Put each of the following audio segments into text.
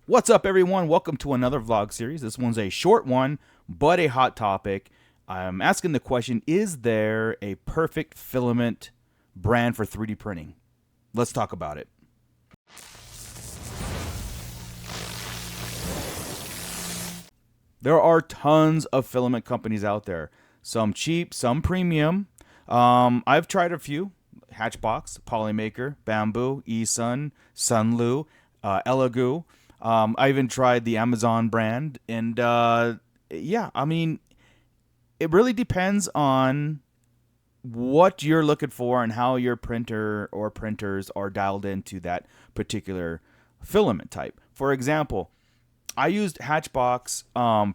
What's up, everyone? Welcome to another vlog series. This one's a short one, but a hot topic. I'm asking the question, is there a perfect filament brand for 3D printing? Let's talk about it. There are tons of filament companies out there. Some cheap, some premium. I've tried a few. Hatchbox, Polymaker, Bamboo, eSun, Sunlu, Elegoo. I even tried the Amazon brand. And yeah, I mean, it really depends on what you're looking for and how your printer or printers are dialed into that particular filament type. For example, I used Hatchbox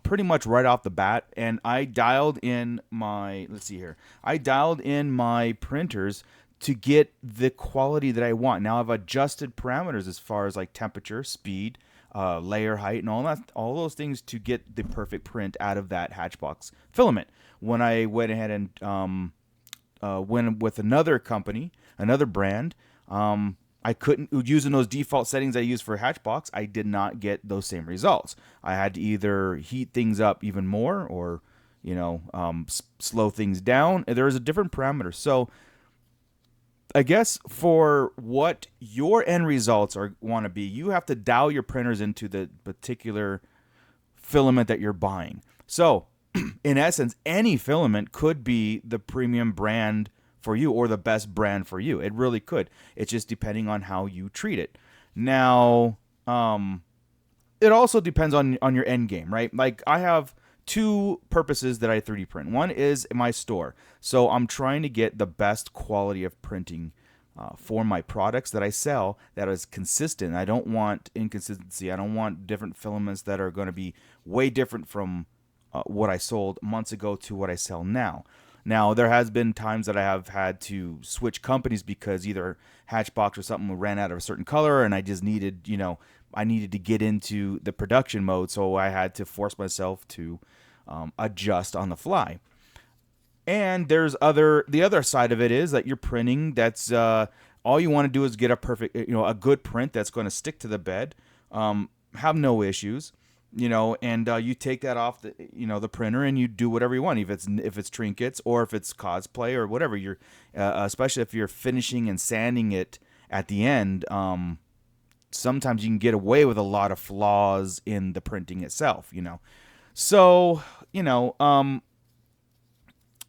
pretty much right off the bat, and I dialed in my, let's see here, I dialed in my printers to get the quality that I want. Now I've adjusted parameters as far as like temperature, speed, layer height, and all those things to get the perfect print out of that Hatchbox filament. When I went ahead and went with another company, another brand, I couldn't, using those default settings I use for Hatchbox, I did not get those same results. I had to either heat things up even more or, slow things down. There's a different parameter. So I guess for what your end results want to be, you have to dial your printers into the particular filament that you're buying. So in essence, any filament could be the premium brand for you or the best brand for you. It really could. It's just depending on how you treat it. Now, it also depends on your end game, right? Like I have two purposes that I 3D print. One is in my store. So I'm trying to get the best quality of printing for my products that I sell that is consistent. I don't want inconsistency. I don't want different filaments that are going to be way different from what I sold months ago to what I sell now. Now, there has been times that I have had to switch companies because either Hatchbox or something ran out of a certain color and I just needed, I needed to get into the production mode. So I had to force myself to adjust on the fly. And the other side of it is that you're printing. That's all you want to do is get a perfect, a good print that's going to stick to the bed, have no issues, and you take that off the printer and you do whatever you want. If it's trinkets or if it's cosplay or whatever especially if you're finishing and sanding it at the end. Sometimes you can get away with a lot of flaws in the printing itself. So I'm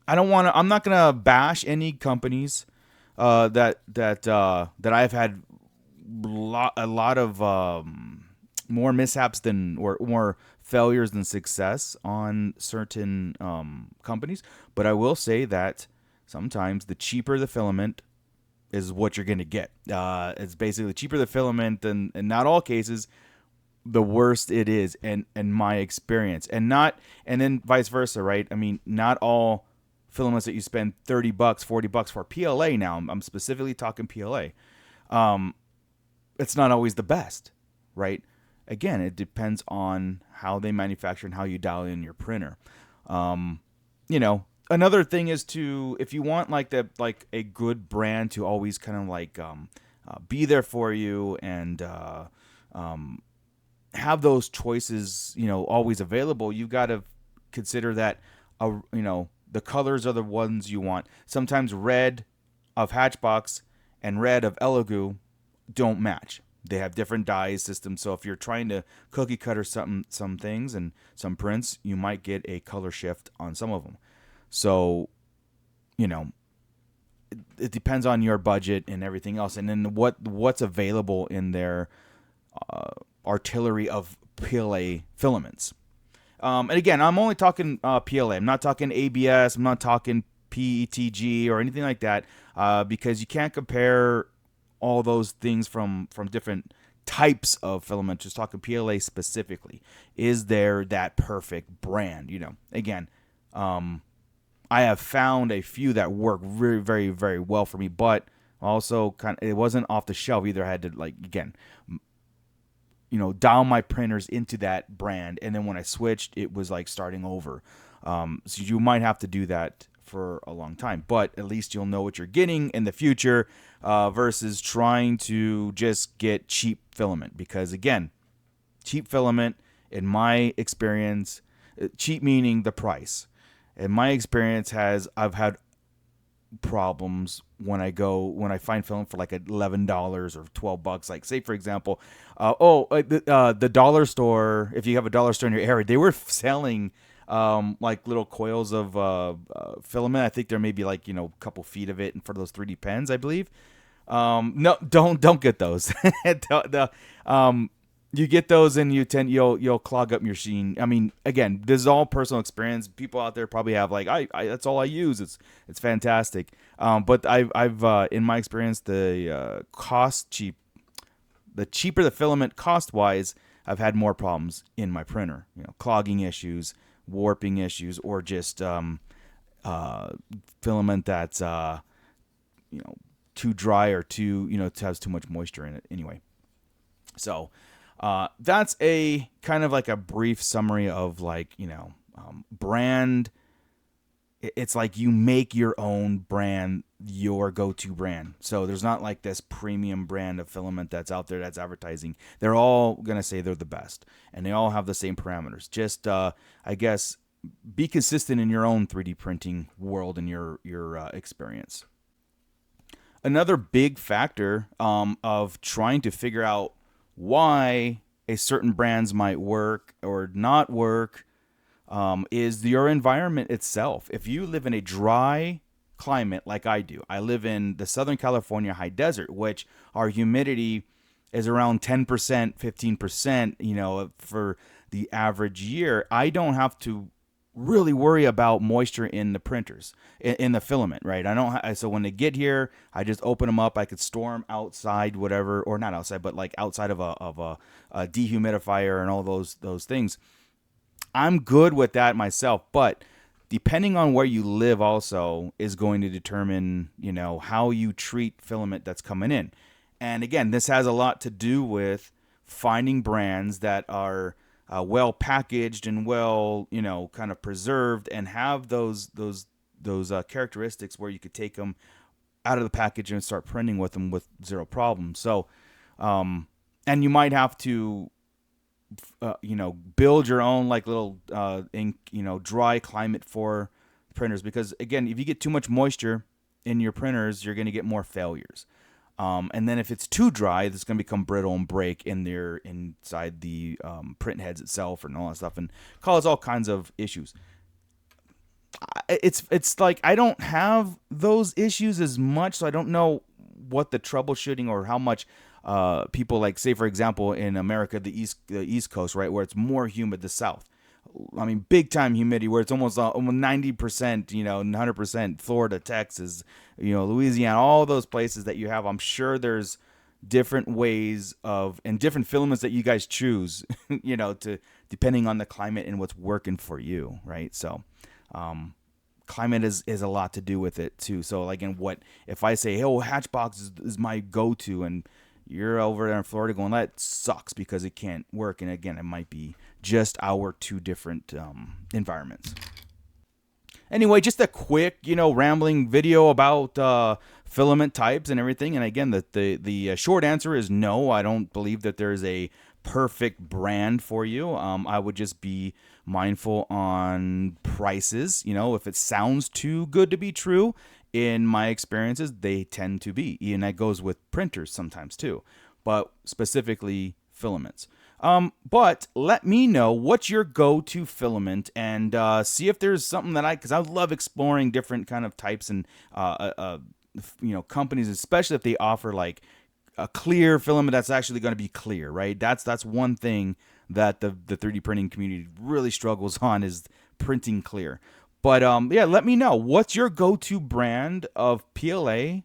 not gonna bash any companies that I've had a lot of more mishaps than or more failures than success on certain companies. But I will say that sometimes the cheaper the filament is what you're gonna get. It's basically the cheaper the filament, and in not all cases, the worse it is, and in my experience, and then vice versa, right? I mean, not all filaments that you spend $30, $40 for PLA. Now, I'm specifically talking PLA. It's not always the best, right? Again, it depends on how they manufacture and how you dial in your printer. Another thing is if you want like a good brand to always kind of like be there for you and have those choices, always available. You've got to consider that, the colors are the ones you want. Sometimes red of Hatchbox and red of Elegoo don't match. They have different dye systems. So if you're trying to cookie cutter some things and some prints, you might get a color shift on some of them. So, it depends on your budget and everything else, and then what's available in their artillery of PLA filaments. And again, I'm only talking PLA. I'm not talking ABS. I'm not talking PETG or anything like that, because you can't compare all those things from different types of filament. Just talking PLA specifically. Is there that perfect brand? Again, I have found a few that work very, very, very well for me, but also it wasn't off the shelf either. I had to dial my printers into that brand, and then when I switched, it was like starting over. So you might have to do that for a long time, but at least you'll know what you're getting in the future, versus trying to just get cheap filament, because again, cheap filament, in my experience, cheap meaning the price. In my experience, I've had problems when I find filament for like $11 or $12. Like, say for example, the dollar store. If you have a dollar store in your area, they were selling like little coils of filament. I think there may be like a couple feet of it, and for those 3D pens, I believe. No, don't get those. You get those and you'll clog up your machine. I mean, again, this is all personal experience. People out there probably have like I that's all I use. It's fantastic. But I've in my experience the cheaper the filament cost wise, I've had more problems in my printer. Clogging issues, warping issues, or just filament that's too dry or too has too much moisture in it. Anyway, so. That's a kind of like a brief summary of like, brand. It's like you make your own brand, your go-to brand. So there's not like this premium brand of filament that's out there that's advertising. They're all going to say they're the best, and they all have the same parameters. Just, I guess, be consistent in your own 3D printing world and your experience. Another big factor of trying to figure out why a certain brands might work or not work is your environment itself. If you live in a dry climate like I do, I live in the Southern California high desert, which our humidity is around 10%, 15%, for the average year. I don't have to really worry about moisture in the printers, in the filament, right? So when they get here, I just open them up. I could store them outside, whatever, or not outside, but like outside of a dehumidifier and all those things. I'm good with that myself, but depending on where you live also is going to determine, how you treat filament that's coming in. And again, this has a lot to do with finding brands that are well packaged and well, kind of preserved and have those characteristics where you could take them out of the package and start printing with them with zero problem. So, and you might have to, build your own like little ink, dry climate for printers, because again, if you get too much moisture in your printers, you're going to get more failures. And then if it's too dry, it's going to become brittle and break inside the print heads itself and all that stuff, and cause all kinds of issues. It's like I don't have those issues as much, so I don't know what the troubleshooting or how much people like, say for example in America, the East Coast, right, where it's more humid, the South. I mean, big time humidity where it's almost 90%, 100%. Florida, Texas, Louisiana, all those places that you have. I'm sure there's different ways and different filaments that you guys choose, to depending on the climate and what's working for you, right? So, climate is a lot to do with it too. So, like, what if I say, "Oh, Hatchbox is my go-to," and you're over there in Florida going, "That sucks," because it can't work. And again, it might be just our two different environments. Anyway, just a quick, rambling video about filament types and everything. And again, the short answer is no. I don't believe that there's a perfect brand for you. I would just be mindful on prices. If it sounds too good to be true, in my experiences, they tend to be. And that goes with printers sometimes too, but specifically filaments. But let me know what's your go-to filament, and see if there's something because I love exploring different kind of types and companies, especially if they offer like a clear filament that's actually going to be clear, right? That's one thing that the 3D printing community really struggles on, is printing clear. But let me know what's your go-to brand of PLA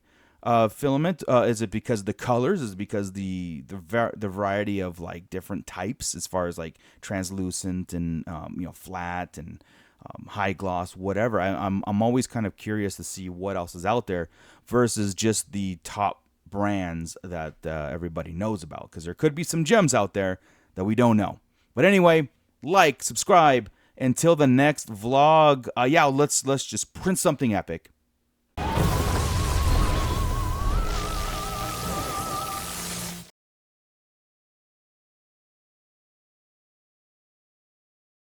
filament. Is it because of the colors? Is it because the variety of like different types, as far as like translucent and flat and high gloss, whatever? I'm always kind of curious to see what else is out there versus just the top brands that everybody knows about, because there could be some gems out there that we don't know. But anyway, subscribe. Until the next vlog, let's just print something epic.